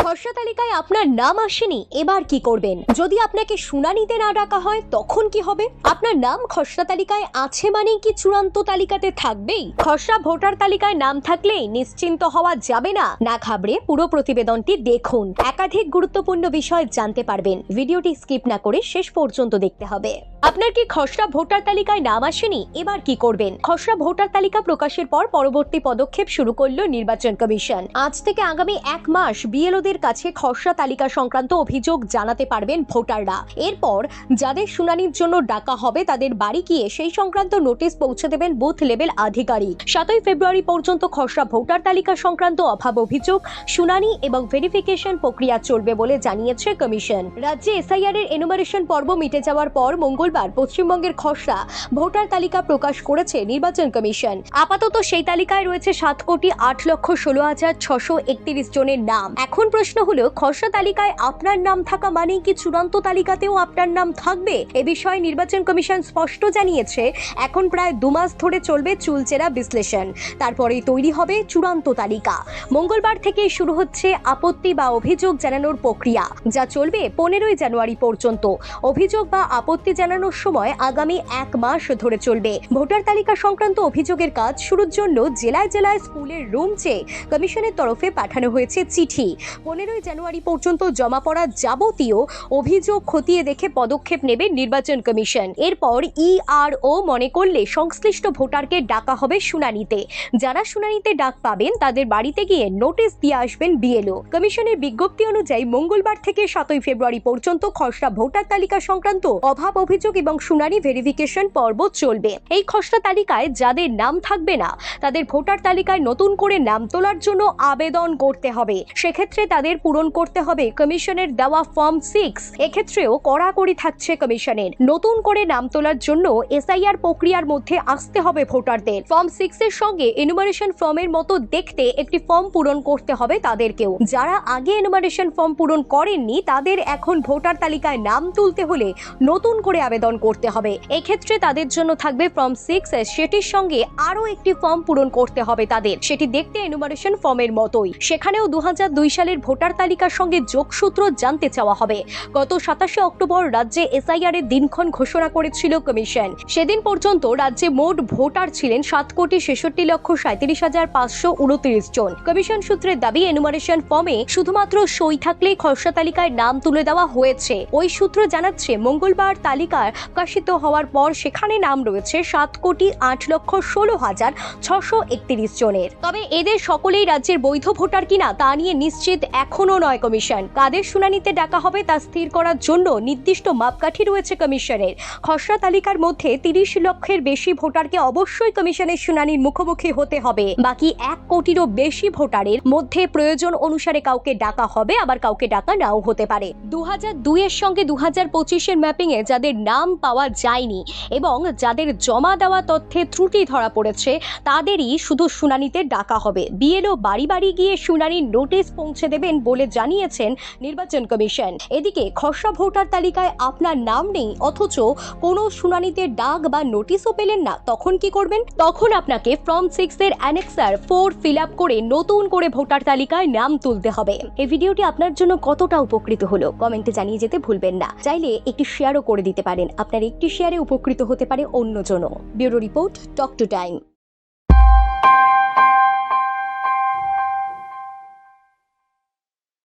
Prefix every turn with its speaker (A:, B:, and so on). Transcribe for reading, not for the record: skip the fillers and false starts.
A: খসড়া তালিকায় আপনার নাম আসেনি, এবার কি করবেন? যদি আপনাকে শুনানিতে না ডাকা হয় তখন কি হবে? আপনার নাম খসড়া তালিকায় আছে মানেই কি চূড়ান্ত তালিকাতে থাকবেই? খসড়া ভোটার তালিকায় নাম থাকলেই নিশ্চিন্ত হওয়া যাবে না? না ঘাবড়ে পুরো প্রতিবেদনটি দেখুন, একাধিক গুরুত্বপূর্ণ বিষয় জানতে পারবেন। ভিডিওটি স্কিপ না করে শেষ পর্যন্ত দেখতে হবে। আপনার কি খসড়া ভোটার তালিকায় নাম আসেনি? এবার কি করবেন? খসড়া ভোটার তালিকা প্রকাশের পর পরবর্তী পদক্ষেপ শুরু করলো নির্বাচন কমিশন। আজ থেকে আগামী 1 মাস বিএলওদের কাছে খসড়া তালিকা সংক্রান্ত অভিযোগ জানাতে পারবেন ভোটাররা। এরপর যাদের শুনানির জন্য ডাকা হবে তাদের বাড়ি গিয়ে সেই সংক্রান্ত নোটিশ পৌঁছে দেবেন বুথ লেভেল আধিকারিক। 7 ফেব্রুয়ারি পর্যন্ত খসড়া ভোটার তালিকা সংক্রান্ত অভাব অভিযোগ, শুনানি এবং ভেরিফিকেশন প্রক্রিয়া চলবে বলে জানিয়েছে কমিশন। রাজ্যে এসআইআর এর এনুমারেশন পর্ব মিটে যাওয়ার পর মঙ্গলবার পশ্চিমবঙ্গের খসড়া ভোটার তালিকা প্রকাশ করেছে নির্বাচন কমিশন। আপাতত সেই তালিকায় রয়েছে 7,08,16,631 জনের নাম। এখন প্রশ্ন হলো, খসড়া তালিকায় আপনার নাম থাকা মানেই কি চূড়ান্ত তালিকাতেও আপনার নাম থাকবে? এ বিষয়ে নির্বাচন কমিশন স্পষ্ট জানিয়েছে, এখন প্রায় 2 মাস ধরে চলবে চুলচেরা বিশ্লেষণ, তারপরেই তৈরি হবে চূড়ান্ত তালিকা। মঙ্গলবার থেকে শুরু হচ্ছে আপত্তি বা অভিযোগ জানানোর প্রক্রিয়া, যা চলবে 15 জানুয়ারি পর্যন্ত। অভিযোগ বা আপত্তি জানানোর সময় আগামী 1 মাস ধরে চলবে। ভোটার তালিকা সংক্রান্ত অভিযোগের কাজ শুরুর জন্য জেলায় জেলায় স্কুলের রুম চেয়ে কমিশনের তরফে পাঠানো হয়েছে চিঠি। 15 জানুয়ারি পর্যন্ত জমা পড়া যাবতীয় অভিযোগ খতিয়ে দেখে পদক্ষেপ নেবে নির্বাচন কমিশন। এরপর ইআরও মনে করলে সংশ্লিষ্ট ভোটারকে ডাকা হবে শুনানিতে। যারা শুনানিতে ডাক পাবেন তাদের বাড়িতে গিয়ে নোটিশ দিয়ে আসবেন বিএলও। কমিশনের বিজ্ঞপ্তি অনুযায়ী মঙ্গলবার থেকে 7 ফেব্রুয়ারি পর্যন্ত খসড়া ভোটার তালিকা সংক্রান্ত অভাব অভিযোগ এবং শুনানি ভেরিফিকেশন পর্ব চলবে। এই খসড়া তালিকায় যাদের নাম থাকবে না তাদের ভোটার তালিকায় নতুন করে নাম তোলার জন্য আবেদন করতে হবে। সেক্ষেত্রে তাদের পূরণ করতে হবে কমিশনের দেওয়া ফর্ম 6। এক্ষেত্রেও কড়াকড়ি থাকছে কমিশনের। নতুন করে নাম তোলার জন্য এসআইআর প্রক্রিয়ার মধ্যে আসতে হবে ভোটারদের। ফর্ম 6 এর সঙ্গে এনুমারেশন ফর্মের মতো দেখতে একটি ফর্ম পূরণ করতে হবে তাদেরকেও। যারা আগে এনুমারেশন ফর্ম পূরণ করেননি তাদের এখন ভোটার তালিকায় নাম তুলতে হলে নতুন করে আবেদন করতে হবে। এক্ষেত্রে তাদের জন্য থাকবে ফর্ম 6, সেটির সঙ্গে আরো একটি ফর্ম পূরণ করতে হবে তাদের, সেটি দেখতে এনুমারেশন ফর্মের মতোই। সেখানেও 2002 সালের ভোটার তালিকার সঙ্গে যোগসূত্র জানতে চাওয়া হবে। গত 27 অক্টোবর রাজ্যে এসআইআর এর দিনক্ষণ ঘোষণা করেছিল কমিশন। সেদিন পর্যন্ত রাজ্যে মোট ভোটার ছিলেন 7,66,37,529 জন। কমিশন সূত্রের দাবি, এনুমারেশন ফর্মে শুধুমাত্র সই থাকলেই খসড়া তালিকায় নাম তুলে দেওয়া হয়েছে। ওই সূত্র জানাচ্ছে, মঙ্গলবার তালিকা প্রকাশিত হওয়ার পর সেখানে নাম রয়েছে 7,08,16,631 জনের। তবে এদের সকলেই রাজ্যের বৈধ ভোটার কিনা তা নিয়ে নিশ্চিত এখনো নয় কমিশন। কাদের শুনানিতে ডাকা হবে তা স্থির করার জন্য নির্দিষ্ট মাপকাঠি রয়েছে কমিশনের। খসড়া তালিকার মধ্যে 30 লক্ষের বেশি ভোটারকে অবশ্যই কমিশনের শুনানির মুখোমুখি হতে হবে। বাকি 1 কোটিরও বেশি ভোটারের মধ্যে প্রয়োজন অনুসারে কাউকে ডাকা হবে, আবার কাউকে ডাকা নাও হতে পারে। 2002 এর সঙ্গে 2025 এর ম্যাপিং এ যাদের নাম পাওয়া যায়নি এবং যাদের জমা দেওয়া তথ্যে ত্রুটি ধরা পড়েছে তাদেরই শুধু শুনানিতে ডাকা হবে। বিএলও বাড়ি বাড়ি গিয়ে শুনানির নোটিশ পৌঁছে দেবেন বলে জানিয়েছেন নির্বাচন কমিশন। এদিকে খসড়া ভোটার তালিকায় আপনার নাম নেই অথচ কোনো শুনানিতে ডাক বা নোটিশও পেলেন না, তখন কি করবেন? তখন আপনাকে ফর্ম 6 এর অ্যানেক্সার 4 ফিল আপ করে নতুন করে ভোটার তালিকায় নাম তুলতে হবে। এই ভিডিওটি আপনার জন্য কতটা উপকৃত হলো কমেন্টে জানিয়ে যেতে ভুলবেন না। চাইলে একটি শেয়ারও করে দিতে পারেন, আপনার একটি শেয়ারে উপকৃত হতে পারে অন্যজনও। Bureau report, talk to time.